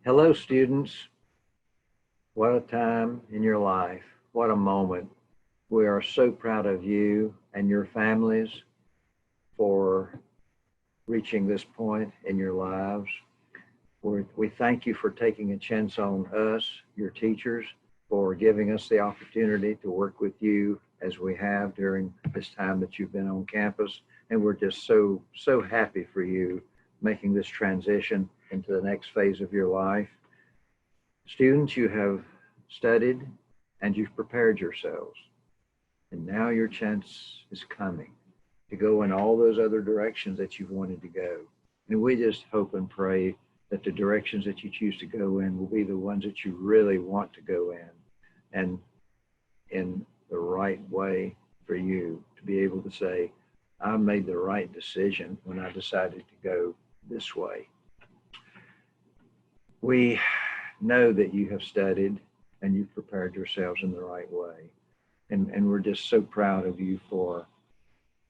Hello, students. What a time in your life. What a moment. We are so proud of you and your families for reaching this point in your lives. We thank you for taking a chance on us, your teachers, for giving us the opportunity to work with you as we have during this time that you've been on campus. And we're just so happy for you making this transition into the next phase of your life. Students, you have studied and you've prepared yourselves. And now your chance is coming to go in all those other directions that you've wanted to go. And we just hope and pray that the directions that you choose to go in will be the ones that you really want to go in and in the right way for you to be able to say, I made the right decision when I decided to go this way. We know that you have studied and you've prepared yourselves in the right way. And we're just so proud of you for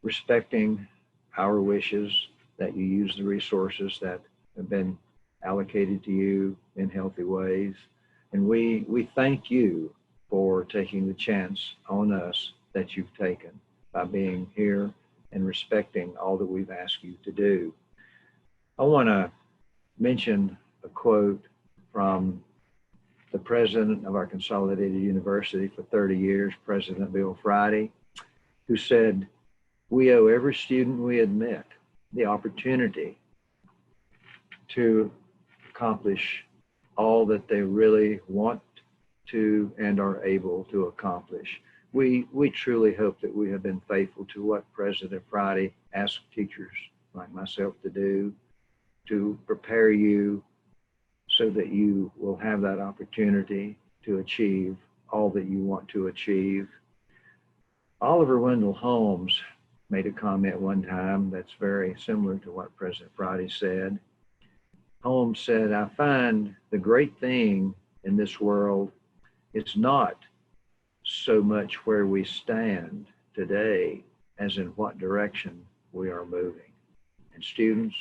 respecting our wishes, that you use the resources that have been allocated to you in healthy ways. And we thank you for taking the chance on us that you've taken by being here and respecting all that we've asked you to do. I want to mention a quote from the president of our consolidated university for 30 years, President Bill Friday, who said, we owe every student we admit the opportunity to accomplish all that they really want to and are able to accomplish. We truly hope that we have been faithful to what President Friday asked teachers like myself to do, to prepare you so that you will have that opportunity to achieve all that you want to achieve. Oliver Wendell Holmes made a comment one time that's very similar to what President Friday said. Holmes said, I find the great thing in this world is not so much where we stand today as in what direction we are moving. And students,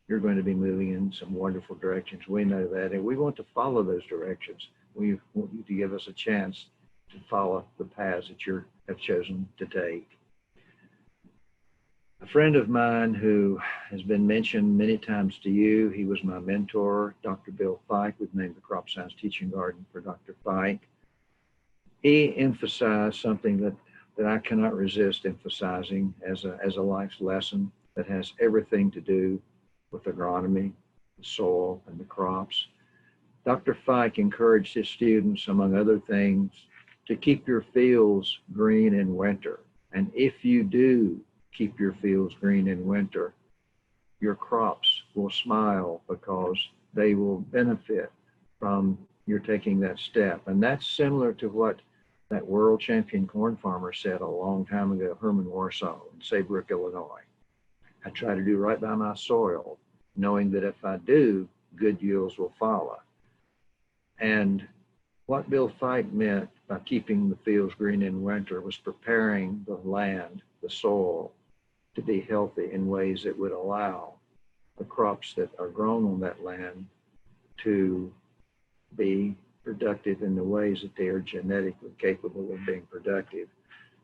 you're going to be moving in some wonderful directions. We know that, and we want to follow those directions. We want you to give us a chance to follow the paths that you have chosen to take. A friend of mine who has been mentioned many times to you, he was my mentor, Dr. Bill Fike. We've named the Crop Science Teaching Garden for Dr. Fike. He emphasized something that I cannot resist emphasizing as a life's lesson that has everything to do with agronomy, the soil, and the crops. Dr. Fike encouraged his students, among other things, to keep your fields green in winter. And if you do keep your fields green in winter, your crops will smile because they will benefit from your taking that step. And that's similar to what that world champion corn farmer said a long time ago, Herman Warsaw in Saybrook, Illinois. I try to do right by my soil, knowing that if I do, good yields will follow. And what Bill Fike meant by keeping the fields green in winter was preparing the land, the soil, to be healthy in ways that would allow the crops that are grown on that land to be productive in the ways that they are genetically capable of being productive.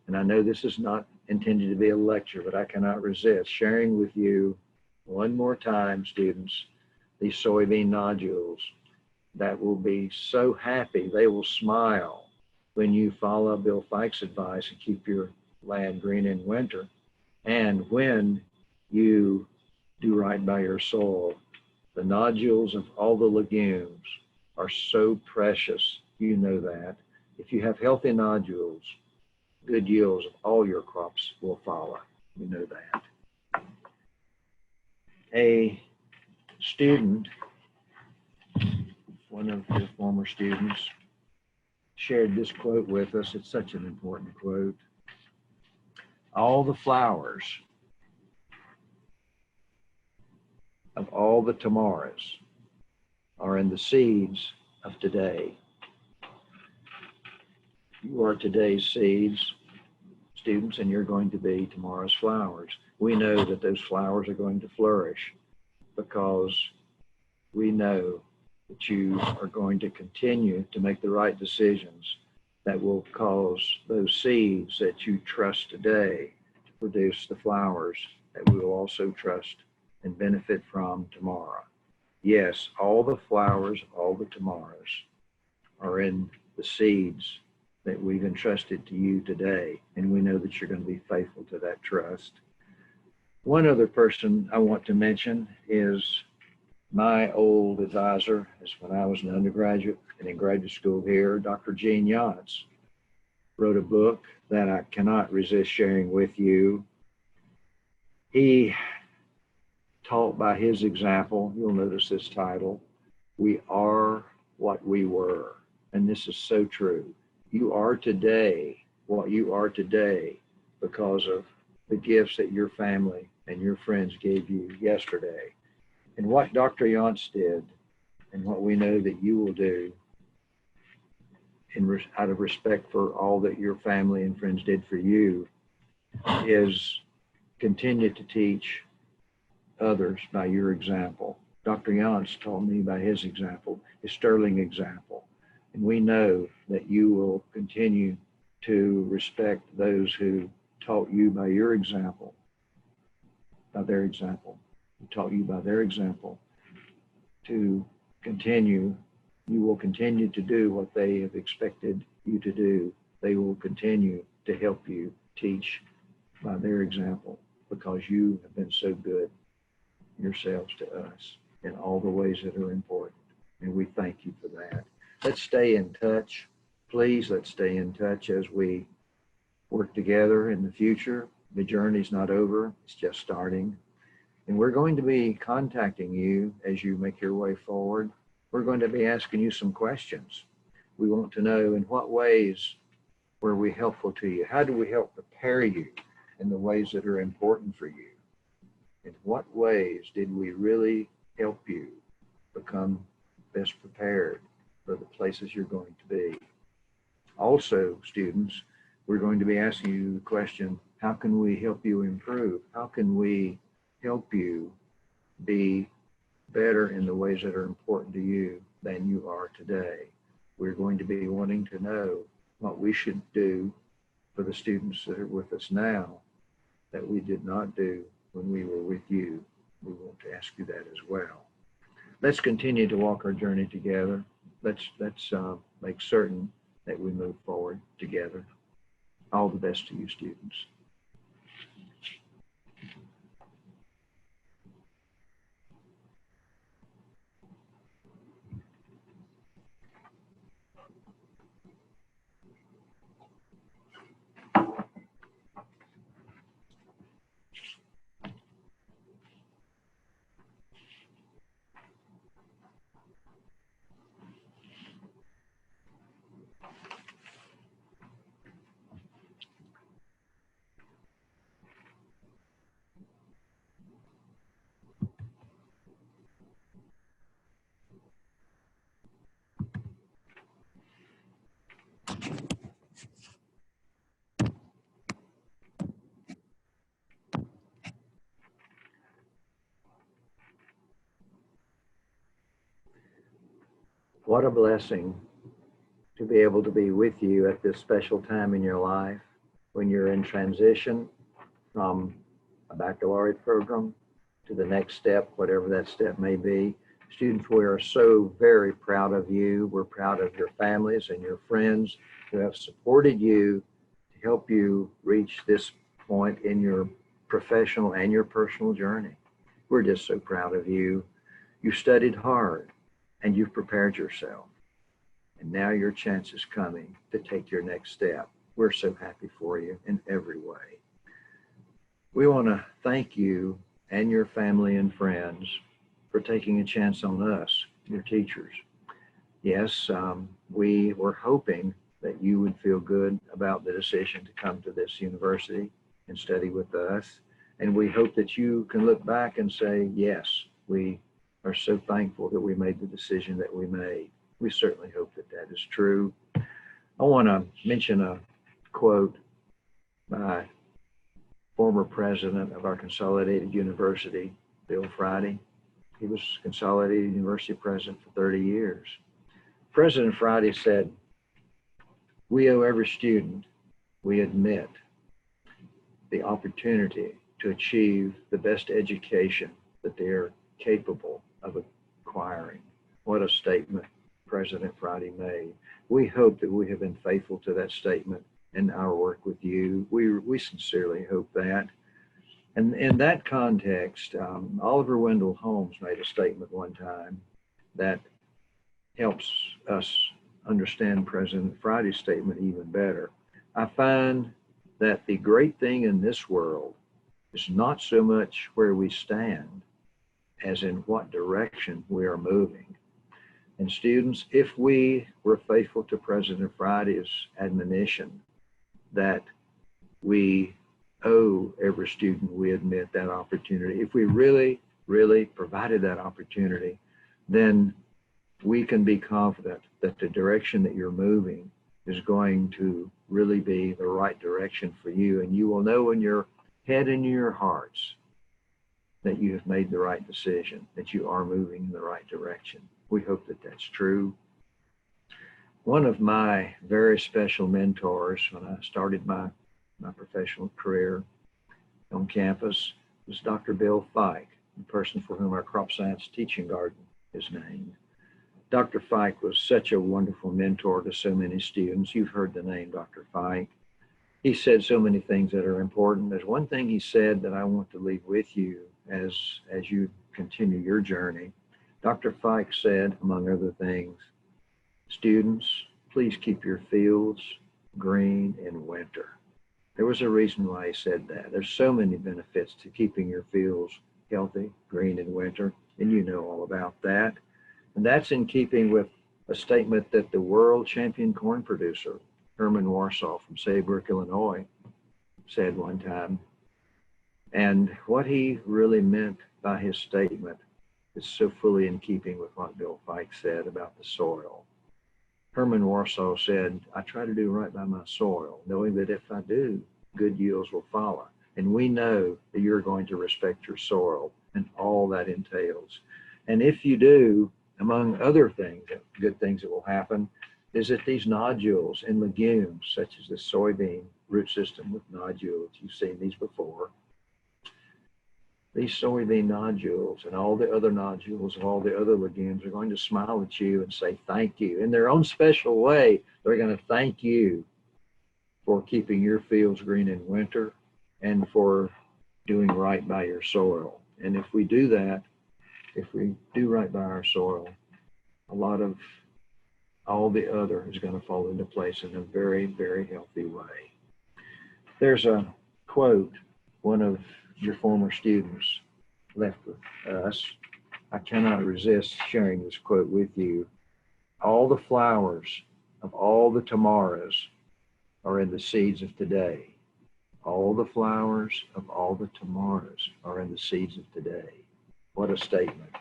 And I know this is not intended to be a lecture, but I cannot resist sharing with you one more time, students, these soybean nodules that will be so happy, they will smile when you follow Bill Fike's advice and keep your land green in winter. And when you do right by your soil, the nodules of all the legumes are so precious, you know that. If you have healthy nodules, good yields of all your crops will follow. You know that. A student, one of your former students, shared this quote with us. It's such an important quote. All the flowers of all the tomorrows are in the seeds of today. You are today's seeds, students, and you're going to be tomorrow's flowers. We know that those flowers are going to flourish because we know that you are going to continue to make the right decisions that will cause those seeds that you trust today to produce the flowers that we will also trust and benefit from tomorrow. Yes, all the flowers, all the tomorrows are in the seeds that we've entrusted to you today, and we know that you're going to be faithful to that trust. One other person I want to mention is my old advisor, as when I was an undergraduate and in graduate school here, Dr. Gene Yance, wrote a book that I cannot resist sharing with you. He taught by his example. You'll notice this title, We Are What We Were. And this is so true. You are today what you are today because of the gifts that your family and your friends gave you yesterday. And what Dr. Yance did, and what we know that you will do, out of respect for all that your family and friends did for you, is continue to teach others by your example. Dr. Yance taught me by his example, his sterling example. And we know that you will continue to respect those who taught you by your example, by their example, who taught you by their example, to continue. You will continue to do what they have expected you to do. They will continue to help you teach by their example because you have been so good yourselves to us in all the ways that are important. And we thank you for that. Let's stay in touch. Please, let's stay in touch as we work together in the future. The journey's not over, it's just starting. And we're going to be contacting you as you make your way forward. We're going to be asking you some questions. We want to know in what ways were we helpful to you? How do we help prepare you in the ways that are important for you? In what ways did we really help you become best prepared for the places you're going to be? Also, students, we're going to be asking you the question, how can we help you improve? How can we help you be better in the ways that are important to you than you are today? We're going to be wanting to know what we should do for the students that are with us now that we did not do when we were with you. We want to ask you that as well. Let's continue to walk our journey together. Let's make certain that we move forward together. All the best to you, students. What a blessing to be able to be with you at this special time in your life when you're in transition from a baccalaureate program to the next step, whatever that step may be. Students, we are so very proud of you. We're proud of your families and your friends who have supported you to help you reach this point in your professional and your personal journey. We're just so proud of you. You studied hard and you've prepared yourself. And now your chance is coming to take your next step. We're so happy for you in every way. We want to thank you and your family and friends for taking a chance on us, your teachers. Yes, we were hoping that you would feel good about the decision to come to this university and study with us. And we hope that you can look back and say, yes, we are so thankful that we made the decision that we made. We certainly hope that that is true. I want to mention a quote by former president of our consolidated university, Bill Friday. He was Consolidated University president for 30 years. President Friday said, "We owe every student we admit the opportunity to achieve the best education that they are capable of acquiring." What a statement President Friday made. We hope that we have been faithful to that statement in our work with you. We sincerely hope that. And in that context, Oliver Wendell Holmes made a statement one time that helps us understand President Friday's statement even better. "I find that the great thing in this world is not so much where we stand as in what direction we are moving." And students, if we were faithful to President Friday's admonition that we owe every student we admit that opportunity, if we really, really provided that opportunity, then we can be confident that the direction that you're moving is going to really be the right direction for you. And you will know in your head and in your hearts that you have made the right decision, that you are moving in the right direction. We hope that that's true. One of my very special mentors when I started my professional career on campus was Dr. Bill Fike, the person for whom our crop science teaching garden is named. Dr. Fike was such a wonderful mentor to so many students. You've heard the name Dr. Fike. He said so many things that are important. There's one thing he said that I want to leave with you as you continue your journey. Dr. Fike said, among other things, "Students, please keep your fields green in winter." There was a reason why he said that. There's so many benefits to keeping your fields healthy, green in winter, and you know all about that. And that's in keeping with a statement that the world champion corn producer, Herman Warsaw from Saybrook, Illinois, said one time. And what he really meant by his statement is so fully in keeping with what Bill Fike said about the soil. Herman Warsaw said, "I try to do right by my soil, knowing that if I do, good yields will follow." And we know that you're going to respect your soil and all that entails. And if you do, among other things, good things that will happen, is that these nodules in legumes, such as the soybean root system with nodules, you've seen these before, these soybean nodules and all the other nodules of all the other legumes are going to smile at you and say thank you. In their own special way, they're going to thank you for keeping your fields green in winter and for doing right by your soil. And if we do that, if we do right by our soil, a lot of all the other is going to fall into place in a very, very healthy way. There's a quote one of your former students left with us. I cannot resist sharing this quote with you. "All the flowers of all the tomorrows are in the seeds of today." All the flowers of all the tomorrows are in the seeds of today. What a statement.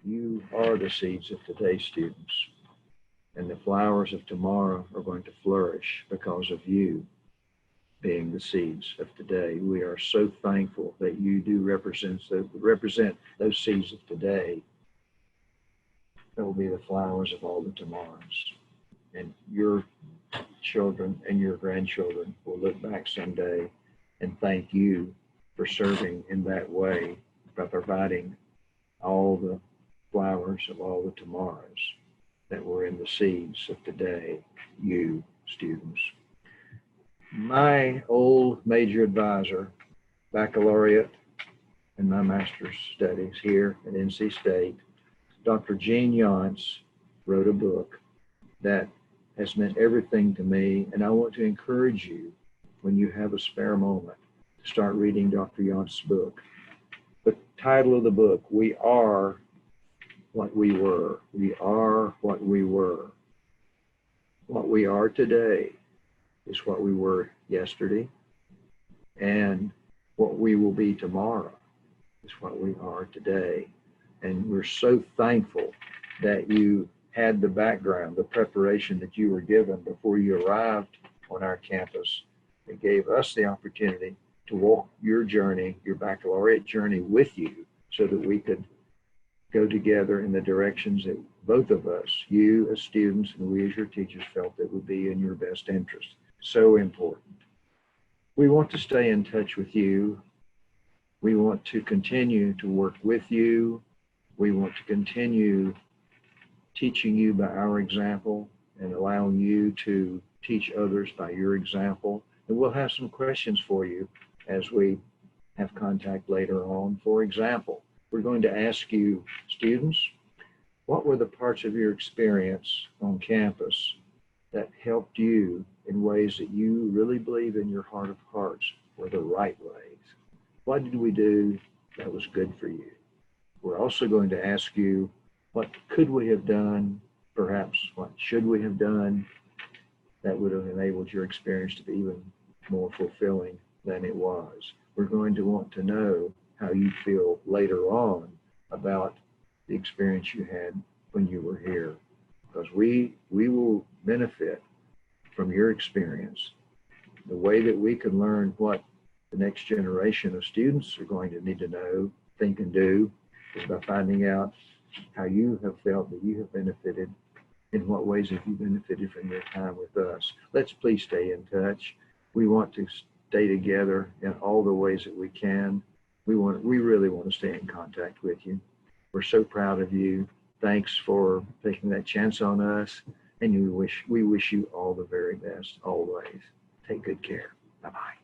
You are the seeds of today, students, and the flowers of tomorrow are going to flourish because of you being the seeds of today. We are so thankful that you do represent those seeds of today. That will be the flowers of all the tomorrows. And your children and your grandchildren will look back someday and thank you for serving in that way, by providing all the flowers of all the tomorrows that were in the seeds of today, you students. My old major advisor, baccalaureate, and my master's studies here at NC State, Dr. Gene Yance, wrote a book that has meant everything to me, and I want to encourage you, when you have a spare moment, to start reading Dr. Yance's book. The title of the book, "We Are What We Were." We are what we were. What we are today is what we were yesterday, and what we will be tomorrow is what we are today. And we're so thankful that you had the background, the preparation that you were given before you arrived on our campus. It gave us the opportunity to walk your journey, your baccalaureate journey with you, so that we could go together in the directions that both of us, you as students and we as your teachers, felt that would be in your best interest. So important. We want to stay in touch with you. We want to continue to work with you. We want to continue teaching you by our example and allowing you to teach others by your example. And we'll have some questions for you as we have contact later on. For example, we're going to ask you, students, what were the parts of your experience on campus that helped you in ways that you really believe in your heart of hearts were the right ways? What did we do that was good for you? We're also going to ask you, what could we have done? Perhaps what should we have done that would have enabled your experience to be even more fulfilling than it was? We're going to want to know how you feel later on about the experience you had when you were here, because we will benefit from your experience. The way that we can learn what the next generation of students are going to need to know, think, and do is by finding out how you have felt that you have benefited. In what ways have you benefited from your time with us? Let's please stay in touch. We want to stay together in all the ways that we can. We really want to stay in contact with you. We're so proud of you. Thanks for taking that chance on us. And we wish you all the very best always. Take good care. Bye-bye.